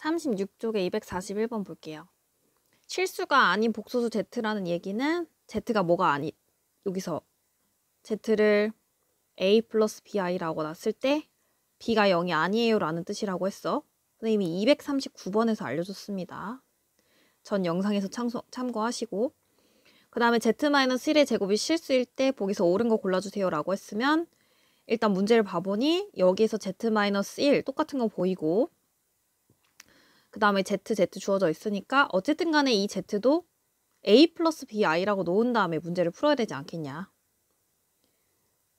36쪽에 241번 볼게요. 실수가 아닌 복소수 z라는 얘기는 z가 뭐가 아니, 여기서 z를 a 플러스 bi라고 놨을 때 b가 0이 아니에요 라는 뜻이라고 했어. 선생님이 239번에서 알려줬습니다. 전 영상에서 참고하시고, 그 다음에 z-1의 제곱이 실수일 때 보기서 옳은 거 골라주세요 라고 했으면 일단 문제를 봐보니 여기에서 z-1 똑같은 거 보이고, 그 다음에 z 주어져 있으니까 어쨌든 간에 이 z도 a 플러스 bi라고 놓은 다음에 문제를 풀어야 되지 않겠냐.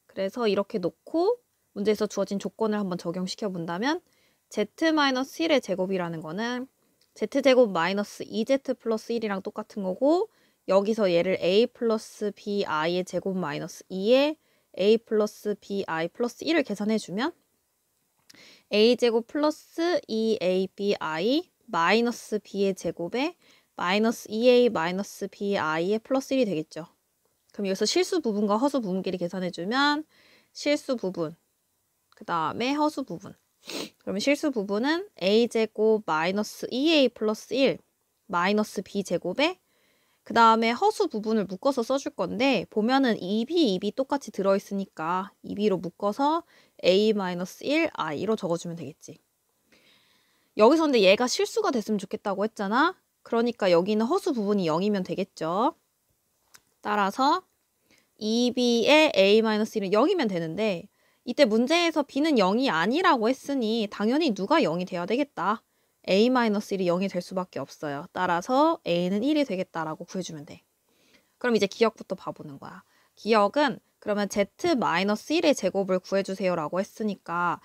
그래서 이렇게 놓고 문제에서 주어진 조건을 한번 적용시켜 본다면 z-1의 제곱이라는 거는 z제곱 마이너스 2z 플러스 1이랑 똑같은 거고, 여기서 얘를 a 플러스 bi의 제곱 마이너스 2에 a 플러스 bi 플러스 1을 계산해주면 a제곱 플러스 2abi 마이너스 b의 제곱에 마이너스 2a 마이너스 bi의 플러스 1이 되겠죠. 그럼 여기서 실수 부분과 허수 부분끼리 계산해주면 실수 부분, 그 다음에 허수 부분. 그러면 실수 부분은 a제곱 마이너스 2a 플러스 1 마이너스 b제곱에 그 다음에 허수 부분을 묶어서 써줄 건데 보면은 2b 똑같이 들어있으니까 2b로 묶어서 a-1i로 적어주면 되겠지. 여기서 근데 얘가 실수가 됐으면 좋겠다고 했잖아. 그러니까 여기는 허수 부분이 0이면 되겠죠. 따라서 2b의 a-1은 0이면 되는데 이때 문제에서 b는 0이 아니라고 했으니 당연히 누가 0이 돼야 되겠다. a-1이 0이 될 수밖에 없어요. 따라서 a는 1이 되겠다라고 구해주면 돼. 그럼 이제 기억부터 봐보는 거야. 기억은 그러면 z-1의 제곱을 구해주세요 라고 했으니까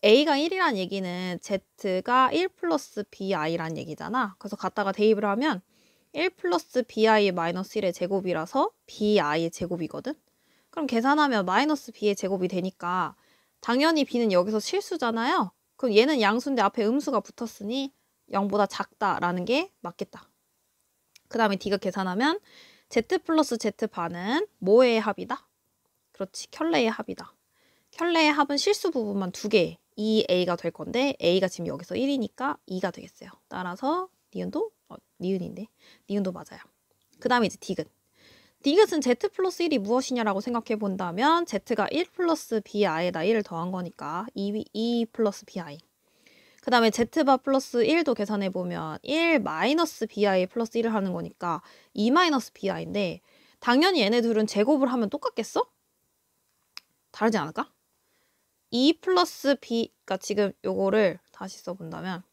a가 1이란 얘기는 z가 1 플러스 bi란 얘기잖아. 그래서 갖다가 대입을 하면 1 플러스 bi 마이너스 1의 제곱이라서 bi의 제곱이거든. 그럼 계산하면 마이너스 b의 제곱이 되니까 당연히 b는 여기서 실수잖아요. 그럼 얘는 양수인데 앞에 음수가 붙었으니 0보다 작다라는 게 맞겠다. 그 다음에 d가 계산하면 z 플러스 z 반은 뭐의 합이다? 그렇지, 켤레의 합이다. 켤레의 합은 실수 부분만 2개, 2a가 될 건데 a가 지금 여기서 1이니까 2가 되겠어요. 따라서 니은도 니은도 맞아요. 그 다음에 이제 디귿. 디귿은 z 플러스 1이 무엇이냐라고 생각해 본다면 z가 1 플러스 bi에다 1을 더한 거니까 2 플러스 bi. 그 다음에 z바 플러스 1도 계산해 보면 1 마이너스 bi 플러스 1을 하는 거니까 2 마이너스 bi인데 당연히 얘네들은 제곱을 하면 똑같겠어? 다르지 않을까? 2 플러스 b가 지금 요거를 다시 써본다면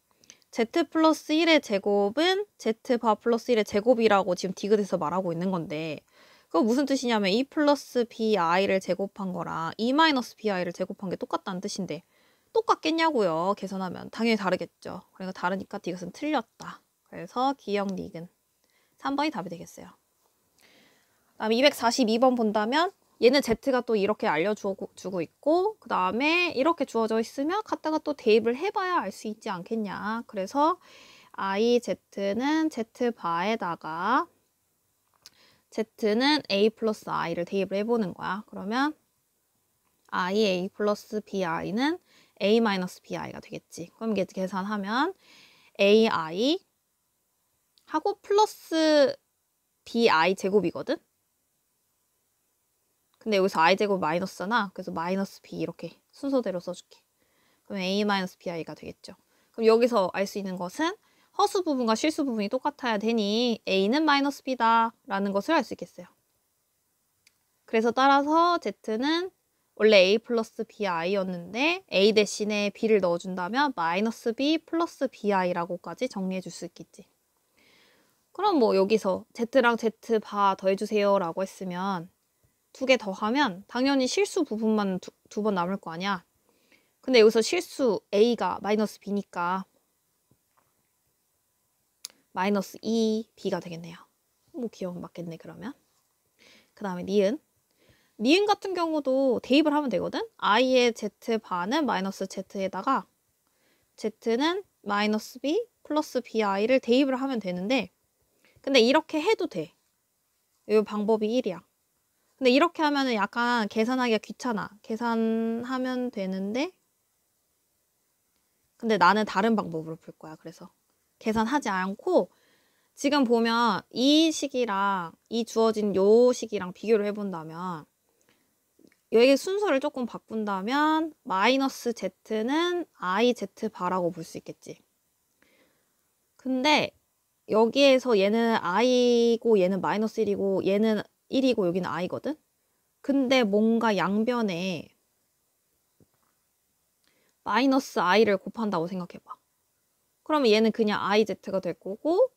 z 플러스 1의 제곱은 z바 플러스 1의 제곱이라고 지금 디귿에서 말하고 있는 건데 그거 무슨 뜻이냐면 2 플러스 bi를 제곱한 거랑 2 마이너스 bi를 제곱한 게 똑같다는 뜻인데 똑같겠냐고요. 계산하면 당연히 다르겠죠. 그러니까 다르니까 디귿은 틀렸다. 그래서 기억 니귿 3번이 답이 되겠어요. 다음에 242번 본다면 얘는 z가 또 이렇게 알려주고 있고 그 다음에 이렇게 주어져 있으면 갖다가 또 대입을 해봐야 알 수 있지 않겠냐. 그래서 z는 z바에다가 z는 a 플러스 i를 대입을 해보는 거야. 그러면 a 플러스 bi는 a 마이너스 bi가 되겠지. 그럼 이게 계산하면 ai 하고 플러스 bi 제곱이거든. 근데 여기서 i제곱 마이너스잖아. 그래서 마이너스 b 이렇게 순서대로 써줄게. 그럼 a 마이너스 bi가 되겠죠. 그럼 여기서 알 수 있는 것은 허수 부분과 실수 부분이 똑같아야 되니 a는 마이너스 b다 라는 것을 알 수 있겠어요. 그래서 따라서 z는 원래 a 플러스 bi였는데 a 대신에 b를 넣어준다면 마이너스 b 플러스 bi라고까지 정리해 줄 수 있겠지. 그럼 뭐 여기서 z랑 z 바 더해주세요 라고 했으면 2개 더하면 당연히 실수 부분만 두 번 남을 거 아니야. 근데 여기서 실수 a가 마이너스 b니까 마이너스 2b가 되겠네요. 뭐 기억 맞겠네 그러면. 그 다음에 니은. 니은 같은 경우도 대입을 하면 되거든. i의 z바는 마이너스 z에다가 z는 마이너스 b 플러스 bi를 대입을 하면 되는데 근데 이렇게 해도 돼. 이 방법이 1이야. 근데 이렇게 하면은 약간 계산하기가 귀찮아. 계산하면 되는데 근데 나는 다른 방법으로 풀 거야. 그래서 계산하지 않고 지금 보면 이 식이랑 이 주어진 요 식이랑 비교를 해본다면 여기 순서를 조금 바꾼다면 마이너스 z는 iz 바라고 볼 수 있겠지. 근데 여기에서 얘는 i고 얘는 마이너스 1이고 얘는 1이고 여기는 i거든? 근데 뭔가 양변에 마이너스 i를 곱한다고 생각해봐. 그러면 얘는 그냥 iz가 될 거고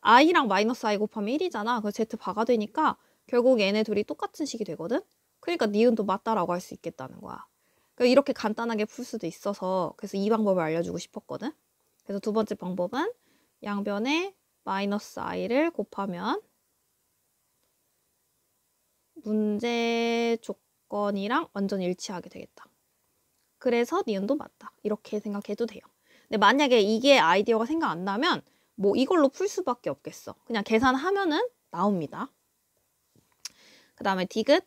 i랑 마이너스 i 곱하면 1이잖아. 그래서 z 바가 되니까 결국 얘네 둘이 똑같은 식이 되거든? 그러니까 니은도 맞다라고 할 수 있겠다는 거야. 그러니까 이렇게 간단하게 풀 수도 있어서 그래서 이 방법을 알려주고 싶었거든. 그래서 두 번째 방법은 양변에 마이너스 i를 곱하면 문제 조건이랑 완전 일치하게 되겠다. 그래서 니은도 맞다. 이렇게 생각해도 돼요. 근데 만약에 이게 아이디어가 생각 안 나면 뭐 이걸로 풀 수밖에 없겠어. 그냥 계산하면은 나옵니다. 그 다음에 디귿.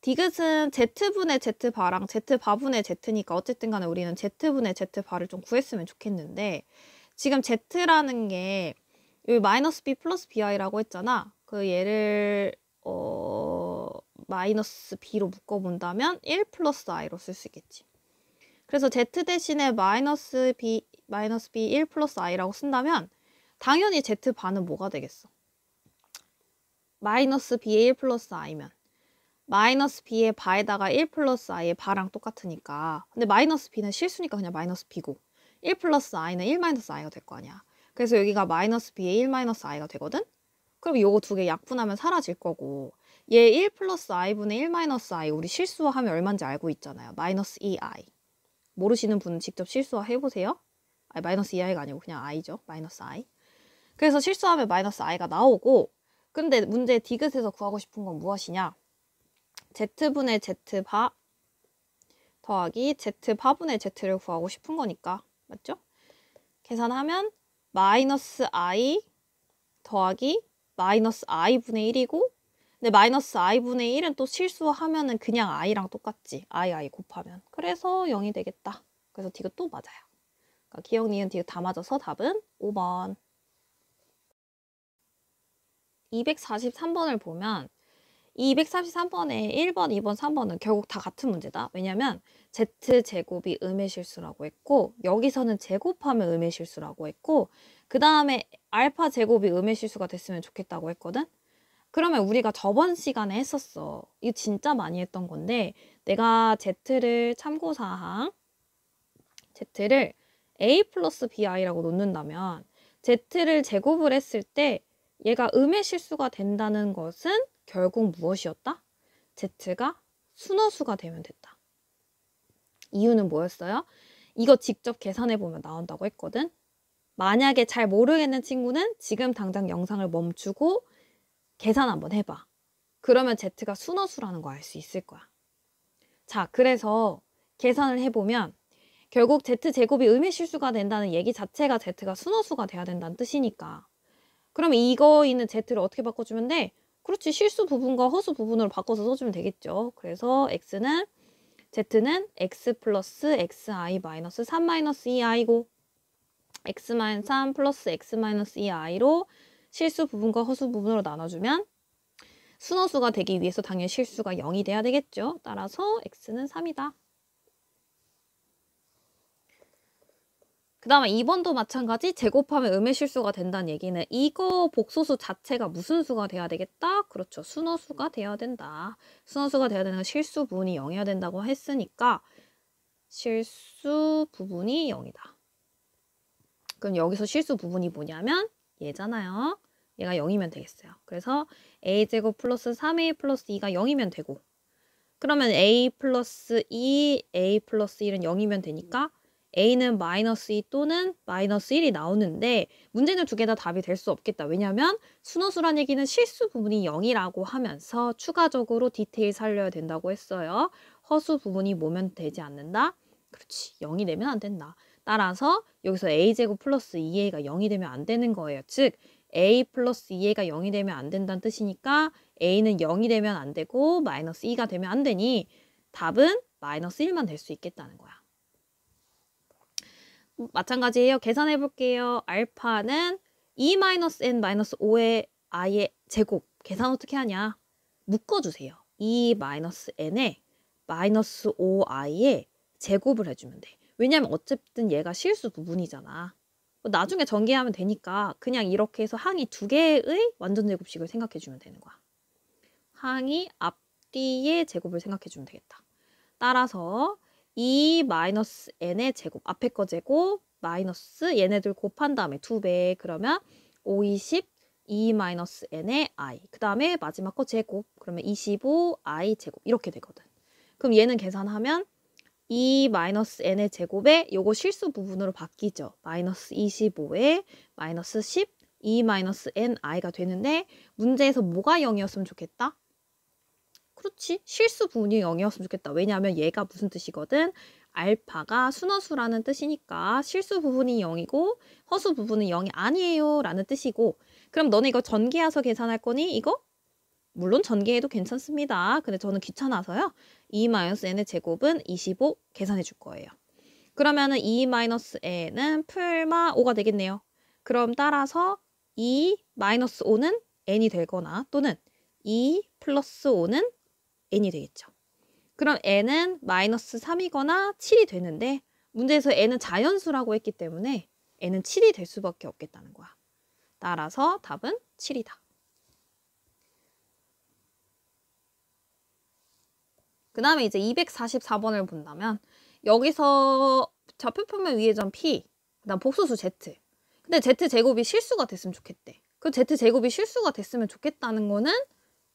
디귿은 z분의 z바랑 z바분의 z니까 어쨌든 간에 우리는 z분의 z바를 좀 구했으면 좋겠는데 지금 z라는 게 여기 마이너스 b 플러스 bi라고 했잖아. 그 얘를 마이너스 b로 묶어본다면 1 플러스 i로 쓸 수 있겠지. 그래서 z 대신에 마이너스 b 1 플러스 i라고 쓴다면 당연히 z바는 뭐가 되겠어? 마이너스 b의 1 플러스 i면 마이너스 b의 바에다가 1 플러스 i의 바랑 똑같으니까 근데 마이너스 b는 실수니까 그냥 마이너스 b고 1 플러스 i는 1 마이너스 i가 될 거 아니야. 그래서 여기가 마이너스 b의 1 마이너스 i가 되거든? 그럼 요거 두 개 약분하면 사라질 거고 얘 1 플러스 i분의 1 마이너스 i 우리 실수하면 얼마인지 알고 있잖아요. 마이너스 2i. 모르시는 분은 직접 실수화 해보세요. 아니, 마이너스 2i가 아니고 그냥 i죠. 마이너스 i. 그래서 실수하면 마이너스 i가 나오고 근데 문제 디귿에서 구하고 싶은 건 무엇이냐? z분의 z바 더하기 z바분의 z를 구하고 싶은 거니까. 맞죠? 계산하면 마이너스 i 더하기 마이너스 i분의 1이고 근데 마이너스 i분의 1은 또 실수하면은 그냥 i랑 똑같지. i 곱하면. 그래서 0이 되겠다. 그래서 디귿도 맞아요. 그러니까 기억, 니은, 디귿 다 맞아서 답은 5번. 243번을 보면 243번에 1번, 2번, 3번은 결국 다 같은 문제다. 왜냐면 z제곱이 음의 실수라고 했고 여기서는 제곱하면 음의 실수라고 했고 그 다음에 알파 제곱이 음의 실수가 됐으면 좋겠다고 했거든. 그러면 우리가 저번 시간에 했었어. 이거 진짜 많이 했던 건데 내가 z를 참고사항 z를 a 플러스 bi라고 놓는다면 z를 제곱을 했을 때 얘가 음의 실수가 된다는 것은 결국 무엇이었다? z가 순허수가 되면 됐다. 이유는 뭐였어요? 이거 직접 계산해보면 나온다고 했거든. 만약에 잘 모르겠는 친구는 지금 당장 영상을 멈추고 계산 한번 해봐. 그러면 z가 순허수라는 거 알 수 있을 거야. 자, 그래서 계산을 해보면 결국 z제곱이 음의 실수가 된다는 얘기 자체가 z가 순허수가 돼야 된다는 뜻이니까. 그러면 이거 있는 z를 어떻게 바꿔주면 돼? 그렇지, 실수 부분과 허수 부분으로 바꿔서 써주면 되겠죠. 그래서 z는 x 플러스 xi 마이너스 3 마이너스 2i고 x-3 플러스 x 마이너스 2i로 실수 부분과 허수 부분으로 나눠주면 순허수가 되기 위해서 당연히 실수가 0이 돼야 되겠죠. 따라서 x는 3이다. 그 다음에 2번도 마찬가지. 제곱하면 음의 실수가 된다는 얘기는 이거 복소수 자체가 무슨 수가 돼야 되겠다? 그렇죠. 순허수가 돼야 된다. 순허수가 돼야 되는 건 실수 부분이 0이어야 된다고 했으니까 실수 부분이 0이다. 그럼 여기서 실수 부분이 뭐냐면 얘잖아요. 얘가 0이면 되겠어요. 그래서 a제곱 플러스 3a 플러스 2가 0이면 되고 그러면 a 플러스 2, a 플러스 1은 0이면 되니까 a는 마이너스 2 또는 마이너스 1이 나오는데 문제는 두 개 다 답이 될 수 없겠다. 왜냐하면 순허수란 얘기는 실수 부분이 0이라고 하면서 추가적으로 디테일 살려야 된다고 했어요. 허수 부분이 뭐면 되지 않는다? 그렇지. 0이 되면 안 된다. 따라서 여기서 a제곱 플러스 2a가 0이 되면 안 되는 거예요. 즉 a 플러스 2a가 0이 되면 안 된다는 뜻이니까 a는 0이 되면 안 되고 마이너스 2가 되면 안 되니 답은 마이너스 1만 될 수 있겠다는 거야. 마찬가지예요. 계산해 볼게요. 알파는 2-n-5의 i의 제곱. 계산 어떻게 하냐? 묶어주세요. 2-n에 마이너스 5i의 제곱을 해주면 돼. 왜냐면 어쨌든 얘가 실수 부분이잖아. 나중에 전개하면 되니까 그냥 이렇게 해서 항이 두 개의 완전 제곱식을 생각해주면 되는 거야. 항이 앞뒤의 제곱을 생각해주면 되겠다. 따라서 2-n의 제곱, 앞에 거 제곱, 마이너스 얘네들 곱한 다음에 2배, 그러면 5, 20, 2-n의 i. 그 다음에 마지막 거 제곱, 그러면 25i 제곱 이렇게 되거든. 그럼 얘는 계산하면 2-n의 제곱에 요거 실수 부분으로 바뀌죠. 마이너스 25에 마이너스 10, 2-ni가 되는데 문제에서 뭐가 0이었으면 좋겠다? 그렇지. 실수 부분이 0이었으면 좋겠다. 왜냐하면 얘가 무슨 뜻이거든? 알파가 순허수라는 뜻이니까 실수 부분이 0이고 허수 부분은 0이 아니에요 라는 뜻이고, 그럼 너네 이거 전개해서 계산할 거니? 이거? 물론 전개해도 괜찮습니다. 근데 저는 귀찮아서요. 2-n의 제곱은 25 계산해 줄 거예요. 그러면은 2-n은 풀마 5가 되겠네요. 그럼 따라서 2-5는 n이 되거나 또는 2 플러스 5는 n이 되겠죠. 그럼 n은 마이너스 3이거나 7이 되는데 문제에서 n은 자연수라고 했기 때문에 n은 7이 될 수밖에 없겠다는 거야. 따라서 답은 7이다. 그 다음에 이제 244번을 본다면 여기서 좌표평면 위의 점 P, 그 다음 복소수 Z. 근데 Z제곱이 실수가 됐으면 좋겠대. 그 Z제곱이 실수가 됐으면 좋겠다는 거는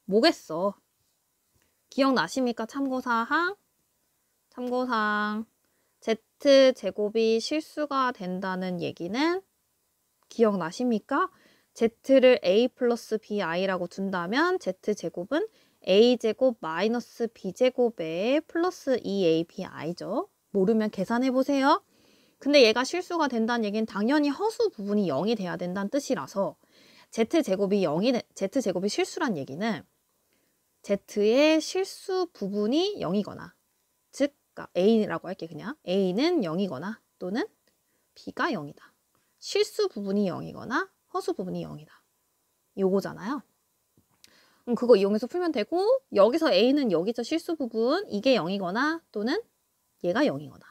뭐겠어? 기억나십니까? 참고사항. Z제곱이 실수가 된다는 얘기는 기억나십니까? Z를 A 플러스 BI라고 둔다면 Z제곱은 A제곱 마이너스 B제곱에 플러스 2ABI죠. 모르면 계산해보세요. 근데 얘가 실수가 된다는 얘기는 당연히 허수 부분이 0이 돼야 된다는 뜻이라서 Z제곱이 실수란 얘기는 Z의 실수 부분이 0이거나, 즉 A라고 할게. 그냥 A는 0이거나 또는 B가 0이다. 실수 부분이 0이거나 허수 부분이 0이다. 요거잖아요. 그거 이용해서 풀면 되고, 여기서 A는 여기서 실수 부분 이게 0이거나 또는 얘가 0이거나.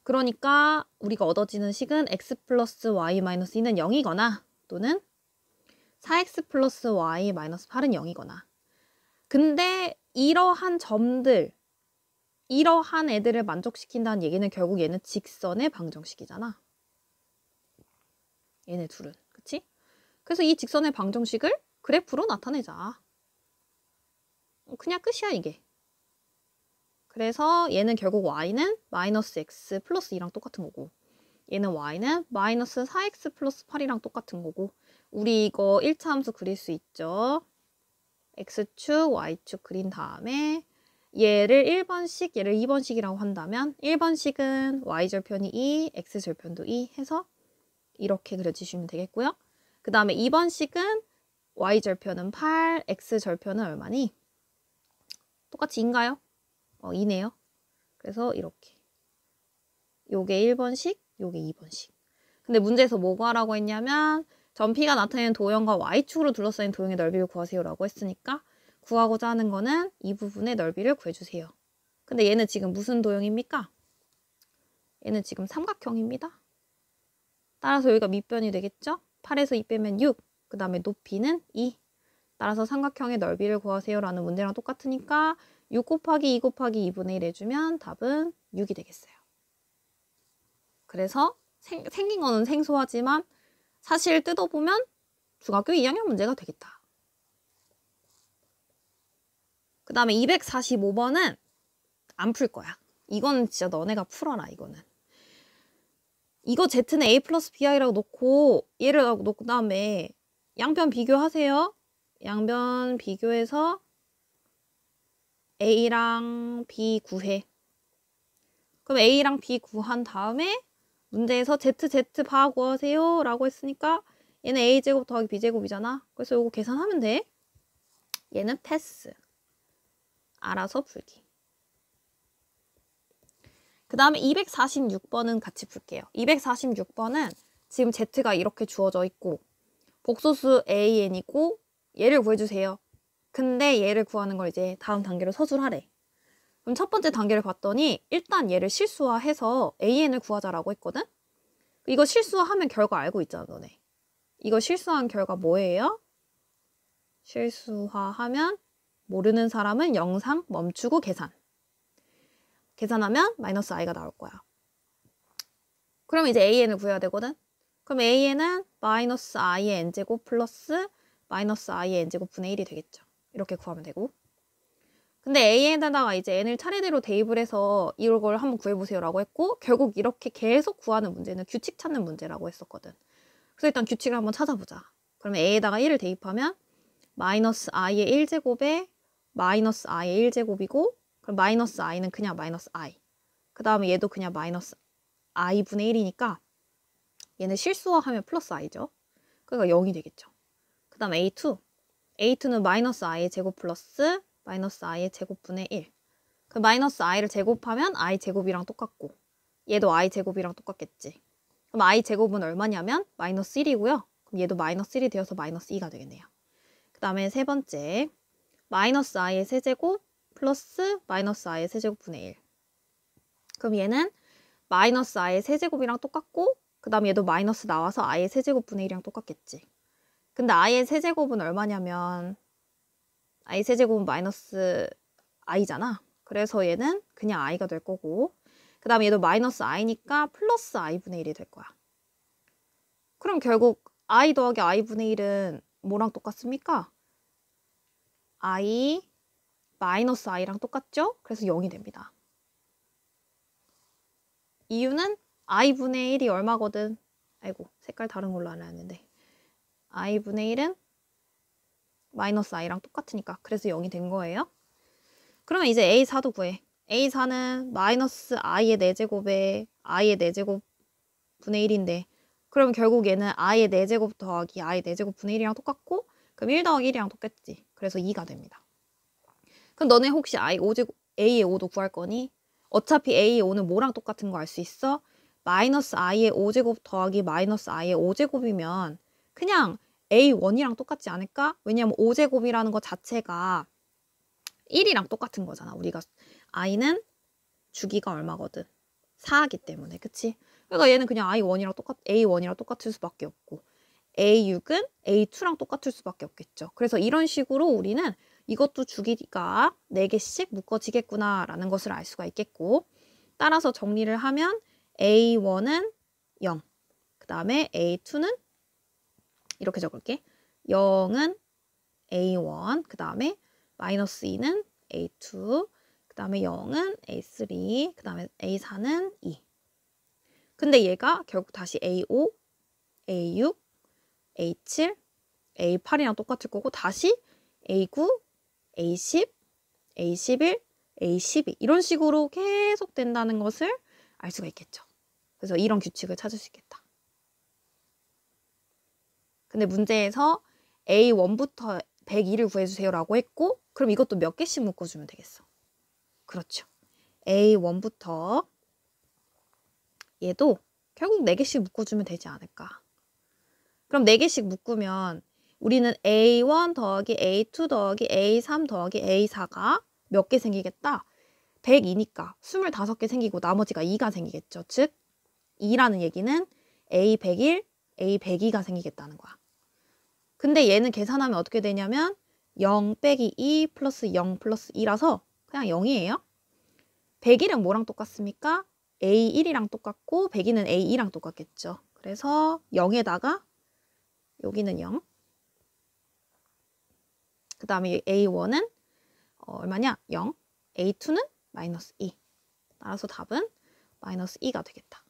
그러니까 우리가 얻어지는 식은 x 플러스 y 마이너스 2는 0이거나 또는 4x 플러스 y 마이너스 8은 0이거나. 근데 이러한 점들, 이러한 애들을 만족시킨다는 얘기는 결국 얘는 직선의 방정식이잖아. 얘네 둘은. 그치? 그래서 이 직선의 방정식을 그래프로 나타내자. 그냥 끝이야 이게. 그래서 얘는 결국 y는 마이너스 x 플러스 2랑 똑같은 거고, 얘는 y는 마이너스 4x 플러스 8이랑 똑같은 거고, 우리 이거 1차 함수 그릴 수 있죠. x축, y축 그린 다음에 얘를 1번식, 얘를 2번식이라고 한다면 1번식은 y절편이 2, x절편도 2 해서 이렇게 그려주시면 되겠고요. 그 다음에 2번식은 y절편은 8, x절편은 얼마니? 똑같이 2인가요? 2네요. 그래서 이렇게. 요게 1번식, 요게 2번식. 근데 문제에서 뭐 구하라고 했냐면 점 P가 나타내는 도형과 y축으로 둘러싸인 도형의 넓이를 구하세요 라고 했으니까 구하고자 하는 거는 이 부분의 넓이를 구해주세요. 근데 얘는 지금 무슨 도형입니까? 얘는 지금 삼각형입니다. 따라서 여기가 밑변이 되겠죠? 8에서 2 빼면 6, 그 다음에 높이는 2. 따라서 삼각형의 넓이를 구하세요 라는 문제랑 똑같으니까 6 곱하기 2 곱하기 2분의 1 해주면 답은 6이 되겠어요. 그래서 생긴 거는 생소하지만 사실 뜯어보면 중학교 2학년 문제가 되겠다. 그 다음에 245번은 안 풀 거야. 이거는 진짜 너네가 풀어라. 이거는. 이거 Z는 A 플러스 BI라고 놓고 얘를 놓고 다음에 양변 비교하세요. 양변 비교해서 A랑 B 구해. 그럼 A랑 B 구한 다음에 문제에서 Z 바 구하세요 라고 했으니까 얘는 A제곱 더하기 B제곱이잖아. 그래서 이거 계산하면 돼. 얘는 패스. 알아서 풀기. 그 다음에 246번은 같이 풀게요. 246번은 지금 Z가 이렇게 주어져 있고 복소수 AN이고 얘를 구해주세요. 근데 얘를 구하는 걸 이제 다음 단계로 서술하래. 그럼 첫 번째 단계를 봤더니 일단 얘를 실수화해서 AN을 구하자라고 했거든? 이거 실수화하면 결과 알고 있잖아, 너네. 이거 실수한 결과 뭐예요? 실수화하면 모르는 사람은 영상 멈추고 계산하면 마이너스 i가 나올 거야. 그럼 이제 AN을 구해야 되거든? 그럼 AN은 마이너스 i의 n제곱 플러스 마이너스 i의 n제곱 분의 1이 되겠죠. 이렇게 구하면 되고. 근데 AN에다가 이제 n을 차례대로 대입을 해서 이걸 한번 구해보세요라고 했고 결국 이렇게 계속 구하는 문제는 규칙 찾는 문제라고 했었거든. 그래서 일단 규칙을 한번 찾아보자. 그러면 A에다가 1을 대입하면 마이너스 i의 1제곱에 마이너스 i의 1제곱이고 그럼 마이너스 i는 그냥 마이너스 i. 그 다음에 얘도 그냥 마이너스 i분의 1이니까 얘는 실수화하면 플러스 i죠. 그러니까 0이 되겠죠. 그 다음 A2는 마이너스 i의 제곱 플러스 마이너스 i의 제곱분의 1. 그 마이너스 i를 제곱하면 i 제곱이랑 똑같고 얘도 i 제곱이랑 똑같겠지. 그럼 i 제곱은 얼마냐면 마이너스 1이고요. 그럼 얘도 마이너스 1이 되어서 마이너스 2가 되겠네요. 그 다음에 세 번째 마이너스 i의 세제곱 플러스 마이너스 i의 세제곱분의 1. 그럼 얘는 마이너스 i의 세제곱이랑 똑같고 그 다음에 얘도 마이너스 나와서 i의 세제곱분의 1이랑 똑같겠지. 근데 i의 세제곱은 얼마냐면 i 세제곱은 마이너스 i잖아. 그래서 얘는 그냥 i가 될 거고 그 다음에 얘도 마이너스 i니까 플러스 i분의 1이 될 거야. 그럼 결국 i 더하기 i분의 1은 뭐랑 똑같습니까? i 마이너스 i랑 똑같죠? 그래서 0이 됩니다. 이유는 i분의 1이 얼마거든? 아이고 색깔 다른 걸로 하려 했는데 i분의 1은 마이너스 i랑 똑같으니까 그래서 0이 된 거예요. 그러면 이제 A4도 구해. A4는 마이너스 i의 4제곱에 i의 4제곱 분의 1인데 그럼 결국 얘는 i의 4제곱 더하기 i의 4제곱 분의 1이랑 똑같고 그럼 1 더하기 1이랑 똑같지. 그래서 2가 됩니다. 그럼 너네 혹시 A의 5도 구할 거니? 어차피 A의 5는 뭐랑 똑같은 거 알 수 있어? 마이너스 i의 5제곱 더하기 마이너스 i의 5제곱이면 그냥 A1이랑 똑같지 않을까? 왜냐면 5제곱이라는 것 자체가 1이랑 똑같은 거잖아. 우리가 i는 주기가 얼마거든? 4이기 때문에. 그치? 그러니까 얘는 그냥 A1이랑 똑같을 수밖에 없고 A6은 A2랑 똑같을 수밖에 없겠죠. 그래서 이런 식으로 우리는 이것도 주기가 4개씩 묶어지겠구나 라는 것을 알 수가 있겠고 따라서 정리를 하면 A1은 0, 그 다음에 A2는 이렇게 적을게. 0은 A1, 그 다음에 마이너스 2는 A2, 그 다음에 0은 A3, 그 다음에 A4는 2. 근데 얘가 결국 다시 A5, A6, A7, A8이랑 똑같을 거고 다시 A9, A10, A11, A12 이런 식으로 계속 된다는 것을 알 수가 있겠죠. 그래서 이런 규칙을 찾을 수 있겠다. 근데 문제에서 A1부터 102를 구해주세요라고 했고 그럼 이것도 몇 개씩 묶어주면 되겠어. 그렇죠. A1부터 얘도 결국 4개씩 묶어주면 되지 않을까. 그럼 4개씩 묶으면 우리는 A1 더하기 A2 더하기 A3 더하기 A4가 몇 개 생기겠다? 102니까 25개 생기고 나머지가 2가 생기겠죠. 즉 2라는 얘기는 A101, A102가 생기겠다는 거야. 근데 얘는 계산하면 어떻게 되냐면 0 빼기 2 플러스 0 플러스 2라서 그냥 0이에요. 101은 뭐랑 똑같습니까? A1이랑 똑같고 102는 A2랑 똑같겠죠. 그래서 0에다가 여기는 0. 그 다음에 A1은 얼마냐? 0. A2는 마이너스 2. 따라서 답은 마이너스 2가 되겠다.